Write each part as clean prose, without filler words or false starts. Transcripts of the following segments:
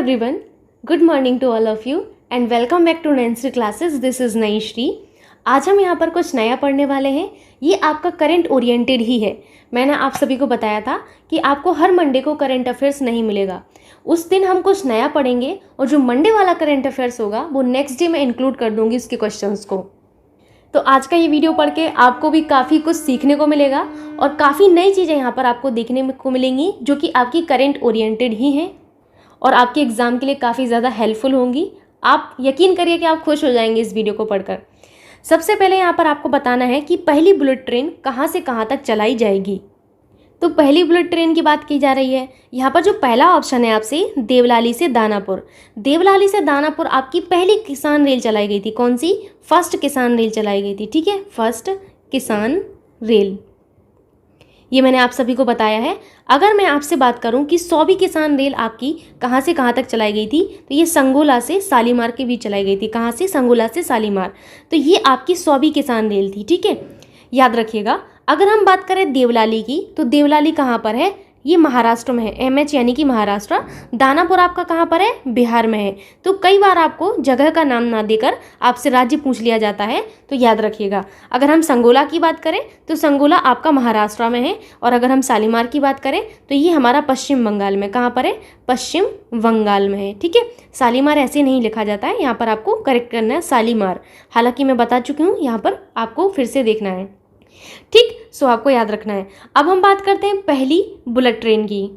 everyone, good morning to all of you and welcome back to Nancy classes. This is नईश्री। आज हम यहाँ पर कुछ नया पढ़ने वाले हैं। ये आपका करंट ओरिएंटेड ही है। मैंने आप सभी को बताया था कि आपको हर मंडे को करंट अफेयर्स नहीं मिलेगा। उस दिन हम कुछ नया पढ़ेंगे और जो मंडे वाला करंट अफेयर्स होगा वो नेक्स्ट डे में इंक्लूड कर दूंगी उसके क्वेश्चंस को। तो आज का ये वीडियो पढ़ के आपको भी काफ़ी कुछ सीखने को मिलेगा और काफ़ी नई चीज़ें यहाँ पर आपको देखने को मिलेंगी जो कि आपकी करंट ओरिएंटेड ही हैं और आपके एग्ज़ाम के लिए काफ़ी ज़्यादा हेल्पफुल होंगी। आप यकीन करिए कि आप खुश हो जाएंगे इस वीडियो को पढ़कर। सबसे पहले यहाँ पर आपको बताना है कि पहली बुलेट ट्रेन कहाँ से कहाँ तक चलाई जाएगी। तो पहली बुलेट ट्रेन की बात की जा रही है। यहाँ पर जो पहला ऑप्शन है आपसे देवलाली से दानापुर। देवलाली से दानापुर आपकी पहली किसान रेल चलाई गई थी। कौन सी? फर्स्ट किसान रेल चलाई गई थी। ठीक है, फर्स्ट किसान रेल, ये मैंने आप सभी को बताया है। अगर मैं आपसे बात करूं कि 100वीं किसान रेल आपकी कहां से कहां तक चलाई गई थी, तो ये संगोला से शालीमार के बीच चलाई गई थी। कहां से? संगोला से शालीमार। तो ये आपकी 100वीं किसान रेल थी। ठीक है, याद रखिएगा। अगर हम बात करें देवलाली की, तो देवलाली कहाँ पर है? ये महाराष्ट्र में है। MH यानी कि महाराष्ट्र। दानापुर आपका कहाँ पर है? बिहार में है। तो कई बार आपको जगह का नाम ना देकर आपसे राज्य पूछ लिया जाता है, तो याद रखिएगा। अगर हम संगोला की बात करें तो संगोला आपका महाराष्ट्र में है और अगर हम शालीमार की बात करें तो ये हमारा पश्चिम बंगाल में। कहाँ पर है? पश्चिम बंगाल में है। ठीक है, शालीमार ऐसे नहीं लिखा जाता है, यहाँ पर आपको करेक्ट करना है शालीमार। हालांकि मैं बता चुकी हूँ, यहाँ पर आपको फिर से देखना है। ठीक, सो आपको याद रखना है। अब हम बात करते हैं पहली बुलेट ट्रेन की।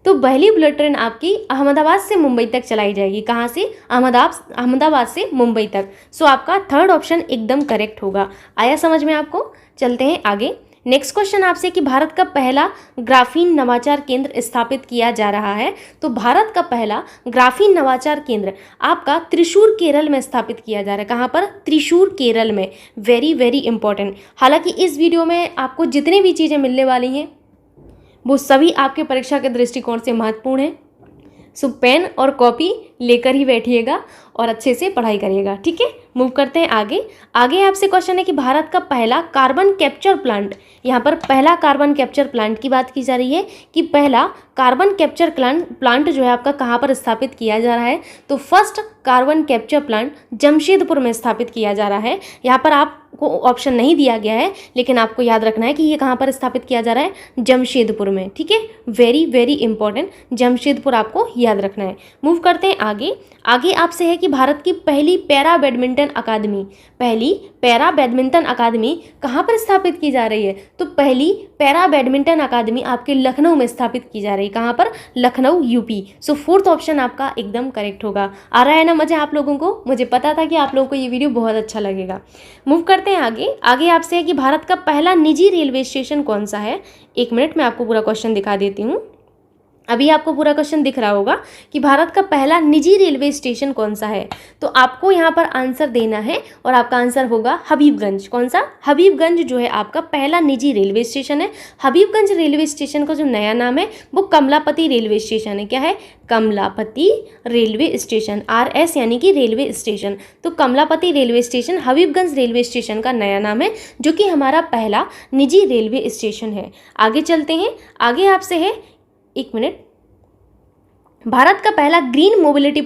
तो पहली बुलेट ट्रेन आपकी अहमदाबाद से मुंबई तक चलाई जाएगी। कहाँ से? अहमदाबाद से मुंबई तक। सो आपका थर्ड ऑप्शन एकदम करेक्ट होगा। आया समझ में आपको? चलते हैं आगे। नेक्स्ट क्वेश्चन आपसे कि भारत का पहला ग्राफीन नवाचार केंद्र स्थापित किया जा रहा है। तो भारत का पहला ग्राफीन नवाचार केंद्र आपका त्रिशूर केरल में स्थापित किया जा रहा है। कहाँ पर? त्रिशूर केरल में। Very very important. हालांकि इस वीडियो में आपको जितनी भी चीज़ें मिलने वाली हैं वो सभी आपके परीक्षा के दृष्टिकोण से महत्वपूर्ण है। सो पेन और कॉपी लेकर ही बैठिएगा और अच्छे से पढ़ाई करिएगा। ठीक है, मूव करते हैं आगे। आगे आपसे क्वेश्चन है कि भारत का पहला कार्बन कैप्चर प्लांट, यहाँ पर पहला कार्बन कैप्चर प्लांट की बात की जा रही है कि पहला कार्बन कैप्चर प्लांट जो है आपका कहाँ पर स्थापित किया जा रहा है। तो first carbon capture plant Jamshedpur में स्थापित किया जा रहा है। यहाँ पर आपको ऑप्शन नहीं दिया गया है, लेकिन आपको याद रखना है कि ये कहाँ पर स्थापित किया जा रहा है? जमशेदपुर में। ठीक है, वेरी वेरी इंपॉर्टेंट, जमशेदपुर आपको याद रखना है। मूव करते हैं आगे। आगे आपसे है कि भारत की पहली पैरा बैडमिंटन अकादमी कहाँ पर स्थापित की जा रही है। तो पहली पैरा बैडमिंटन अकादमी आपके लखनऊ में स्थापित की जा रही है। कहाँ पर? लखनऊ, यूपी। सो फोर्थ ऑप्शन आपका एकदम करेक्ट होगा। आ रहा है ना मजा आप लोगों को? मुझे पता था कि आप लोगों को ये वीडियो बहुत अच्छा लगेगा। मूव करते हैं आगे। आगे आपसे है कि भारत का पहला निजी रेलवे स्टेशन कौन सा है। 1 मिनट में आपको पूरा क्वेश्चन दिखा देती हूँ। अभी आपको पूरा क्वेश्चन दिख रहा होगा कि भारत का पहला निजी रेलवे स्टेशन कौन सा है। तो आपको यहाँ पर आंसर देना है और आपका आंसर होगा हबीबगंज। कौन सा? हबीबगंज जो है आपका पहला निजी रेलवे स्टेशन है। हबीबगंज रेलवे स्टेशन का जो नया नाम है वो कमलापति रेलवे स्टेशन है। क्या है? Kamlapati railway station. RS यानी कि रेलवे स्टेशन। तो Kamlapati railway station Habibganj railway station का नया नाम है, जो कि हमारा पहला निजी रेलवे स्टेशन है। आगे चलते हैं। आगे आपसे है, 1 मिनट। भारत का पहला ग्रीन मोबिलिटी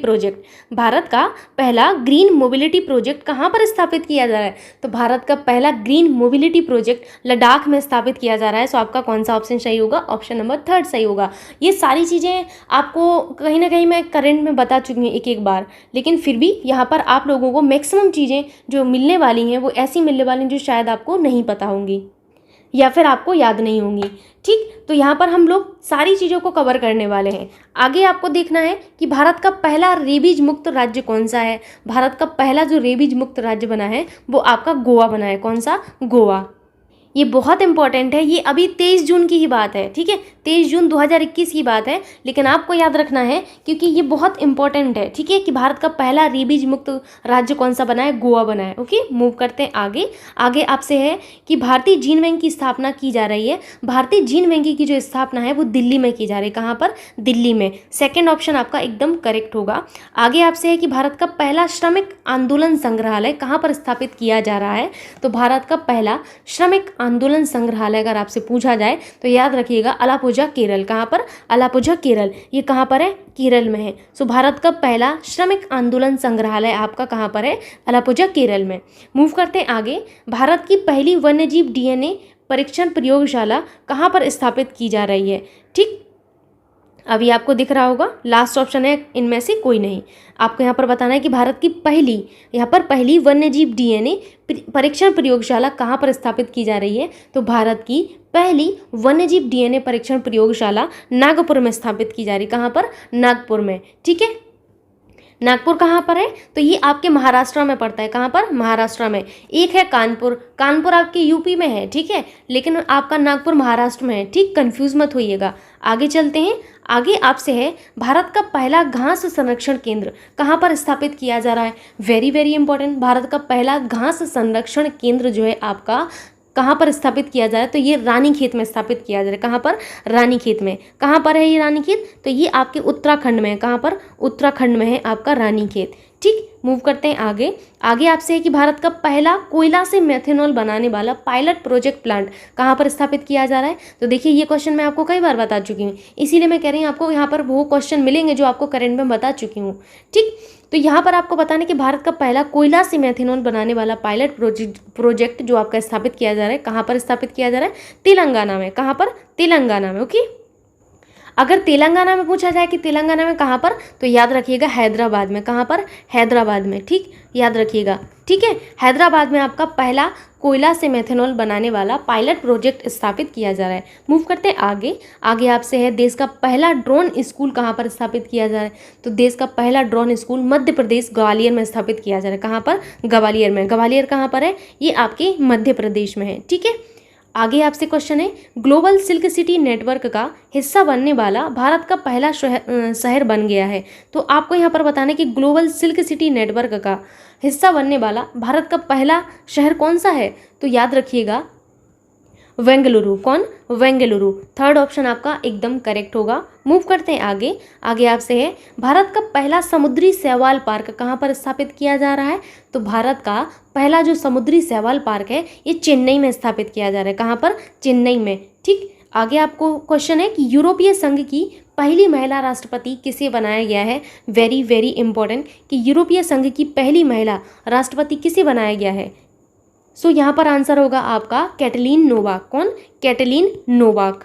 प्रोजेक्ट कहाँ पर स्थापित किया जा रहा है। तो भारत का पहला ग्रीन मोबिलिटी प्रोजेक्ट लद्दाख में स्थापित किया जा रहा है। सो आपका कौन सा ऑप्शन सही होगा? ऑप्शन नंबर 3 सही होगा। ये सारी चीज़ें आपको कहीं ना कहीं मैं करंट में बता चुकी हूँ एक बार, लेकिन फिर भी यहाँ पर आप लोगों को मैक्सिमम चीज़ें जो मिलने वाली हैं वो ऐसी मिलने वाली हैं जो शायद आपको नहीं पता होंगी या फिर आपको याद नहीं होंगी। ठीक, तो यहाँ पर हम लोग सारी चीज़ों को कवर करने वाले हैं। आगे आपको देखना है कि भारत का पहला रेबीज मुक्त राज्य कौन सा है। भारत का पहला जो रेबीज मुक्त राज्य बना है वो आपका गोवा बना है। कौन सा? गोवा। ये बहुत इंपॉर्टेंट है। ये अभी 23 जून की ही बात है। ठीक है, 23 जून 2021 की बात है, लेकिन आपको याद रखना है क्योंकि ये बहुत इंपॉर्टेंट है। ठीक है, कि भारत का पहला रेबीज मुक्त राज्य कौन सा बना है? गोवा बना है। ओके, मूव करते हैं आगे। आगे आपसे है कि भारतीय जीन बैंक की स्थापना की जा रही है। भारतीय जीन बैंक की जो स्थापना है वो दिल्ली में की जा रही है। कहाँ पर? दिल्ली में। सेकेंड ऑप्शन आपका एकदम करेक्ट होगा। आगे आपसे है कि भारत का पहला श्रमिक आंदोलन संग्रहालय कहाँ पर स्थापित किया जा रहा है। तो भारत का पहला श्रमिक आंदोलन संग्रहालय अगर आपसे पूछा जाए तो याद रखिएगा अलापुझा केरल। कहाँ पर? अलापुझा केरल। ये कहाँ पर है? केरल में है। सो भारत का पहला श्रमिक आंदोलन संग्रहालय आपका कहाँ पर है? अलापुझा केरल में। मूव करते हैं आगे। भारत की पहली वन्यजीव डीएनए परीक्षण प्रयोगशाला कहाँ पर स्थापित की जा रही है? ठीक, अभी आपको दिख रहा होगा लास्ट ऑप्शन है इनमें से कोई नहीं। आपको यहाँ पर बताना है कि भारत की पहली वन्यजीव डीएनए परीक्षण प्रयोगशाला कहाँ पर स्थापित की जा रही है? तो भारत की पहली वन्यजीव डीएनए परीक्षण प्रयोगशाला नागपुर में स्थापित की जा रही है। कहाँ पर? नागपुर में। ठीक है, नागपुर कहाँ पर है? तो ये आपके महाराष्ट्र में पड़ता है। कहाँ पर? महाराष्ट्र में। एक है कानपुर, कानपुर आपके यूपी में है, ठीक है, लेकिन आपका नागपुर महाराष्ट्र में है। ठीक, कंफ्यूज मत होइएगा। आगे चलते हैं। आगे आपसे है भारत का पहला घास संरक्षण केंद्र कहाँ पर स्थापित किया जा रहा है? Very very important. भारत का पहला घास संरक्षण केंद्र जो है आपका कहाँ पर स्थापित किया जा रहा है? तो ये रानीखेत में स्थापित किया जा रहा है। कहाँ पर? रानीखेत में। कहाँ पर है ये रानीखेत? तो ये आपके उत्तराखंड में है। कहाँ पर? उत्तराखंड में है आपका रानीखेत। ठीक, मूव करते हैं आगे। आगे आपसे है कि भारत का पहला कोयला से मेथेनॉल बनाने वाला पायलट प्रोजेक्ट प्लांट कहाँ पर स्थापित किया जा रहा है? तो देखिए ये क्वेश्चन मैं आपको कई बार बता चुकी हूँ, इसीलिए मैं कह रही हूँ आपको यहाँ पर वो क्वेश्चन मिलेंगे जो आपको करंट में बता चुकी हूँ। ठीक, तो यहाँ पर आपको बताना कि भारत का पहला कोयला से मेथेनॉल बनाने वाला पायलट प्रोजेक्ट जो आपका स्थापित किया जा रहा है, कहाँ पर स्थापित किया जा रहा है? तेलंगाना में। कहाँ पर? तेलंगाना में। ओके, अगर तेलंगाना में पूछा जाए कि तेलंगाना में कहाँ पर, तो याद रखिएगा हैदराबाद में। कहाँ पर? हैदराबाद में। ठीक, याद रखिएगा। ठीक है, हैदराबाद में आपका पहला कोयला से मेथेनॉल बनाने वाला पायलट प्रोजेक्ट स्थापित किया जा रहा है। मूव करते हैं आगे। आगे आपसे है देश का पहला ड्रोन स्कूल कहाँ पर स्थापित किया जा रहा है? तो देश का पहला ड्रोन स्कूल मध्य प्रदेश ग्वालियर में स्थापित किया जा रहा है। कहाँ पर? ग्वालियर में। ग्वालियर कहाँ पर है? ये आपके मध्य प्रदेश में है। ठीक है, आगे आपसे क्वेश्चन है ग्लोबल सिल्क सिटी नेटवर्क का हिस्सा बनने वाला भारत का पहला शहर बन गया है। तो आपको यहाँ पर बताना है कि ग्लोबल सिल्क सिटी नेटवर्क का हिस्सा बनने वाला भारत का पहला शहर कौन सा है? तो याद रखिएगा बेंगलुरु। कौन? बेंगलुरु। थर्ड ऑप्शन आपका एकदम करेक्ट होगा। मूव करते हैं आगे। आगे आपसे है भारत का पहला समुद्री शैवाल पार्क कहाँ पर स्थापित किया जा रहा है? तो भारत का पहला जो समुद्री शैवाल पार्क है ये चेन्नई में स्थापित किया जा रहा है। कहाँ पर? चेन्नई में। ठीक, आगे आपको क्वेश्चन है कि यूरोपीय संघ की पहली महिला राष्ट्रपति किसे बनाया गया है? वेरी वेरी इंपॉर्टेंट कि यूरोपीय संघ की पहली महिला राष्ट्रपति किसे बनाया गया है? सो यहाँ पर आंसर होगा आपका कैटलीन नोवाक। कौन? Catelyn Novak.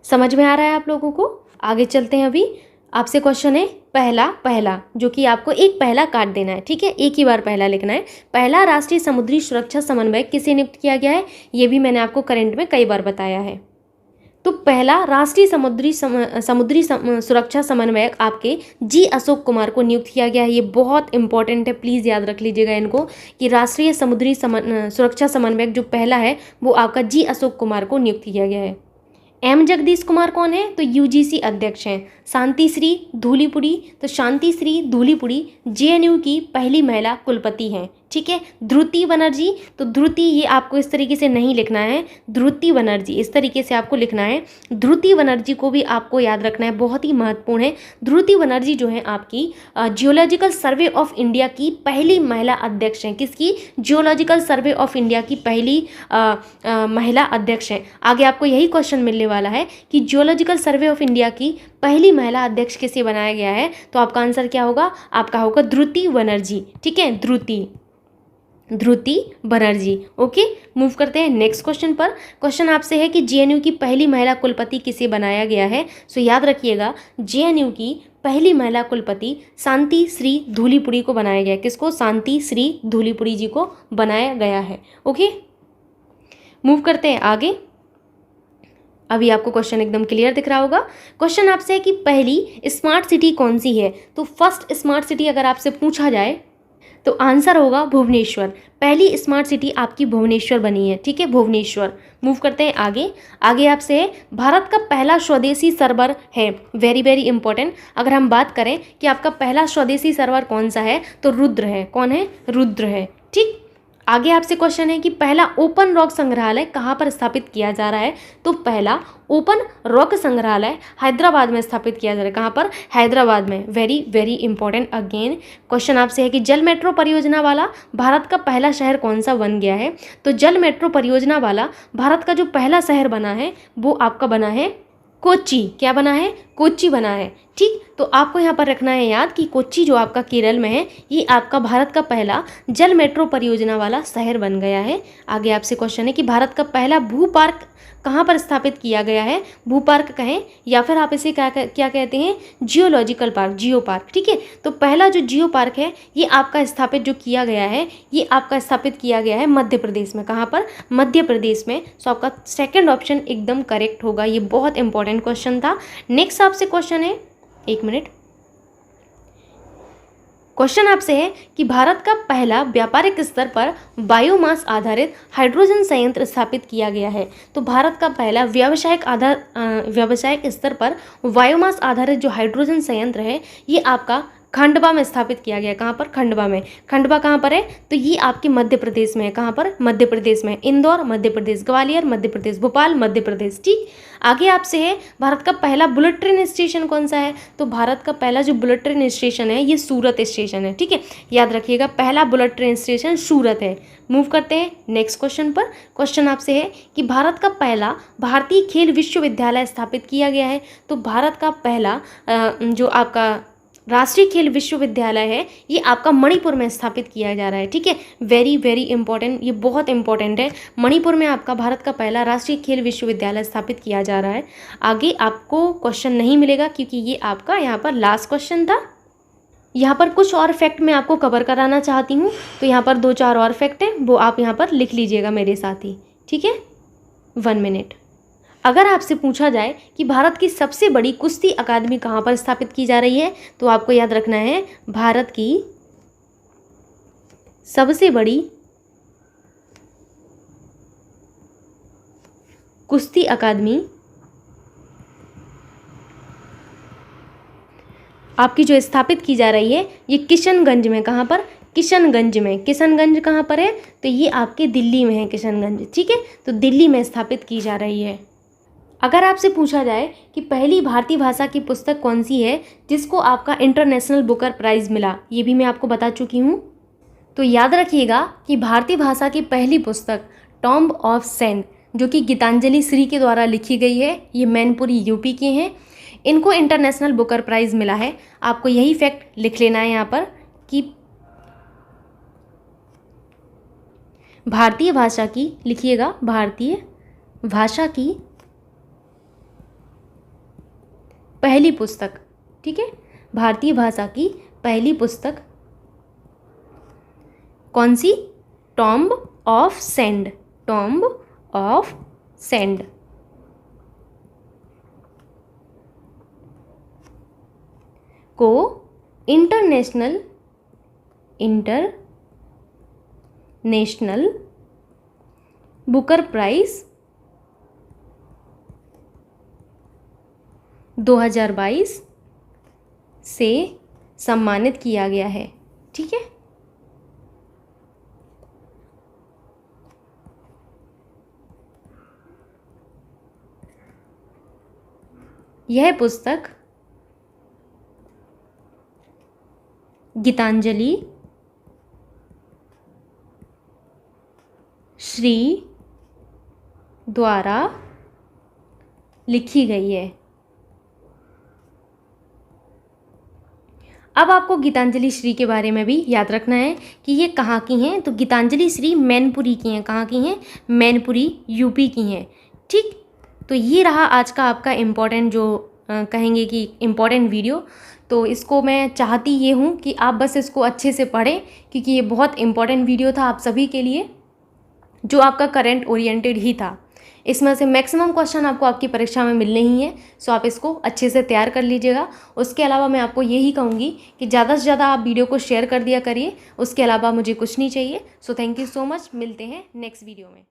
समझ में आ रहा है आप लोगों को? आगे चलते हैं। अभी आपसे क्वेश्चन है पहला जो कि आपको एक पहला काट देना है। ठीक है, एक ही बार पहला लिखना है। पहला राष्ट्रीय समुद्री सुरक्षा समन्वयक किसे नियुक्त किया गया है? ये भी मैंने आपको करंट में कई बार बताया है। तो पहला राष्ट्रीय समुद्री सुरक्षा समन्वयक आपके जी अशोक कुमार को नियुक्त किया गया है। ये बहुत इंपॉर्टेंट है, प्लीज़ याद रख लीजिएगा इनको कि राष्ट्रीय समुद्री सुरक्षा समन्वयक जो पहला है वो आपका जी अशोक कुमार को नियुक्त किया गया है। एम जगदीश कुमार कौन है? तो यूजीसी अध्यक्ष हैं। शांति श्री धूलीपुड़ी, तो शांति श्री धूलीपुड़ी जेएनयू की पहली महिला कुलपति हैं। ठीक है, ध्रुति बनर्जी, तो ध्रुति ये आपको इस तरीके से नहीं लिखना है, ध्रुति बनर्जी इस तरीके से आपको लिखना है। ध्रुति बनर्जी को भी आपको याद रखना है, बहुत ही महत्वपूर्ण है। ध्रुति बनर्जी जो है आपकी जियोलॉजिकल सर्वे ऑफ इंडिया की पहली महिला अध्यक्ष हैं। किसकी? जियोलॉजिकल सर्वे ऑफ इंडिया की पहली महिला अध्यक्ष हैं। आगे आपको यही क्वेश्चन मिलने वाला है कि जियोलॉजिकल सर्वे ऑफ इंडिया की पहली महिला अध्यक्ष किसे बनाया गया है? तो आपका आंसर क्या होगा? आपका होगा ध्रुति बनर्जी। ठीक है, ध्रुति बनर्जी। ओके, मूव करते हैं नेक्स्ट क्वेश्चन पर। क्वेश्चन आपसे है कि जेएनयू की पहली महिला कुलपति किसे बनाया गया है? सो याद रखिएगा जेएनयू की पहली महिला कुलपति शांति श्री धूलीपुड़ी को बनाया गया है। किसको? शांति श्री धूलीपुड़ी जी को बनाया गया है। ओके, मूव करते हैं आगे। अभी आपको क्वेश्चन एकदम क्लियर दिख रहा होगा। क्वेश्चन आपसे है कि पहली स्मार्ट सिटी कौन सी है? तो फर्स्ट स्मार्ट सिटी अगर आपसे पूछा जाए तो आंसर होगा भुवनेश्वर। पहली स्मार्ट सिटी आपकी भुवनेश्वर बनी है। ठीक है, भुवनेश्वर। मूव करते हैं आगे। आगे आपसे है भारत का पहला स्वदेशी सर्वर है। Very very important. अगर हम बात करें कि आपका पहला स्वदेशी सर्वर कौन सा है तो रुद्र है। कौन है? रुद्र है। ठीक, आगे आपसे क्वेश्चन है कि पहला ओपन रॉक संग्रहालय कहाँ पर स्थापित किया जा रहा है। तो पहला ओपन रॉक संग्रहालय हैदराबाद में स्थापित किया जा रहा है। कहाँ पर? हैदराबाद में। Very very important. Again question आपसे है कि जल मेट्रो परियोजना वाला भारत का पहला शहर कौन सा बन गया है। तो जल मेट्रो परियोजना वाला भारत का जो पहला शहर बना है वो आपका बना है कोच्चि। क्या बना है? कोच्चि बना है। ठीक, तो आपको यहाँ पर रखना है याद कि कोच्चि जो आपका केरल में है ये आपका भारत का पहला जल मेट्रो परियोजना वाला शहर बन गया है। आगे आपसे क्वेश्चन है कि भारत का पहला भू पार्क कहाँ पर स्थापित किया गया है। भू पार्क कहें या फिर आप इसे क्या कहते हैं, जियोलॉजिकल पार्क, जियो पार्क। ठीक है, तो पहला जो जियो पार्क है ये आपका स्थापित जो किया गया है ये आपका स्थापित किया गया है मध्य प्रदेश में। कहाँ पर? मध्य प्रदेश में। सो आपका सेकंड ऑप्शन एकदम करेक्ट होगा। ये बहुत इंपॉर्टेंट क्वेश्चन था। नेक्स्ट आपसे क्वेश्चन है, एक मिनट, क्वेश्चन आपसे है कि भारत का पहला व्यापारिक स्तर पर बायोमास आधारित हाइड्रोजन संयंत्र स्थापित किया गया है। तो भारत का पहला व्यावसायिक स्तर पर बायोमास आधारित जो हाइड्रोजन संयंत्र है ये आपका खंडवा में स्थापित किया गया। कहाँ पर? खंडवा में। खंडवा कहाँ पर है? तो ये आपके मध्य प्रदेश में है। कहाँ पर? मध्य प्रदेश में। इंदौर मध्य प्रदेश, ग्वालियर मध्य प्रदेश, भोपाल मध्य प्रदेश। ठीक, आगे आपसे है भारत का पहला बुलेट ट्रेन स्टेशन कौन सा है। तो भारत का पहला जो बुलेट ट्रेन स्टेशन है ये सूरत स्टेशन है। ठीक है, याद रखिएगा पहला बुलेट ट्रेन स्टेशन सूरत है। मूव करते हैं नेक्स्ट क्वेश्चन पर। क्वेश्चन आपसे है कि भारत का पहला भारतीय खेल विश्वविद्यालय स्थापित किया गया है। तो भारत का पहला जो आपका राष्ट्रीय खेल विश्वविद्यालय है ये आपका मणिपुर में स्थापित किया जा रहा है। ठीक है, वेरी वेरी इंपॉर्टेंट, ये बहुत इंपॉर्टेंट है। मणिपुर में आपका भारत का पहला राष्ट्रीय खेल विश्वविद्यालय स्थापित किया जा रहा है। आगे आपको क्वेश्चन नहीं मिलेगा क्योंकि ये आपका यहाँ पर लास्ट क्वेश्चन था। यहाँ पर कुछ और फैक्ट मैं आपको कवर कराना चाहती हूँ। तो यहाँ पर 2-4 और फैक्ट हैं वो आप यहाँ पर लिख लीजिएगा मेरे साथ ही। ठीक है, 1 मिनट। अगर आपसे पूछा जाए कि भारत की सबसे बड़ी कुश्ती अकादमी कहाँ पर स्थापित की जा रही है तो आपको याद रखना है भारत की सबसे बड़ी कुश्ती अकादमी आपकी जो स्थापित की जा रही है ये किशनगंज में। कहाँ पर? किशनगंज में। किशनगंज कहाँ पर है? तो ये आपके दिल्ली में है किशनगंज। ठीक है, तो दिल्ली में स्थापित की जा रही है। अगर आपसे पूछा जाए कि पहली भारतीय भाषा की पुस्तक कौन सी है जिसको आपका इंटरनेशनल बुकर प्राइज़ मिला, ये भी मैं आपको बता चुकी हूँ। तो याद रखिएगा कि भारतीय भाषा की पहली पुस्तक टॉम्ब ऑफ सेंट जो कि गीतांजलि श्री के द्वारा लिखी गई है, ये मैनपुरी यूपी के हैं। इनको इंटरनेशनल बुकर प्राइज़ मिला है। आपको यही फैक्ट लिख लेना है यहाँ पर कि भारतीय भाषा की, लिखिएगा भारतीय भाषा की पहली पुस्तक। ठीक है, भारतीय भाषा की पहली पुस्तक कौन सी? Tomb of Sand. Tomb of Sand को इंटरनेशनल बुकर प्राइज 2022 से सम्मानित किया गया है। ठीक है, यह पुस्तक गीतांजलि श्री द्वारा लिखी गई है। अब आपको गीतांजलि श्री के बारे में भी याद रखना है कि ये कहाँ की हैं। तो गीतांजलि श्री मैनपुरी की हैं। कहाँ की हैं? मैनपुरी यूपी की हैं। ठीक, तो ये रहा आज का आपका इम्पॉर्टेंट जो कहेंगे कि इम्पॉर्टेंट वीडियो। तो इसको मैं चाहती ये हूँ कि आप बस इसको अच्छे से पढ़ें क्योंकि ये बहुत इम्पॉर्टेंट वीडियो था आप सभी के लिए जो आपका करंट ओरिएंटेड ही था। इसमें से मैक्सिमम क्वेश्चन आपको आपकी परीक्षा में मिलने ही हैं। सो आप इसको अच्छे से तैयार कर लीजिएगा। उसके अलावा मैं आपको यही कहूँगी कि ज़्यादा से ज़्यादा आप वीडियो को शेयर कर दिया करिए। उसके अलावा मुझे कुछ नहीं चाहिए। So thank you so much. मिलते हैं नेक्स्ट वीडियो में।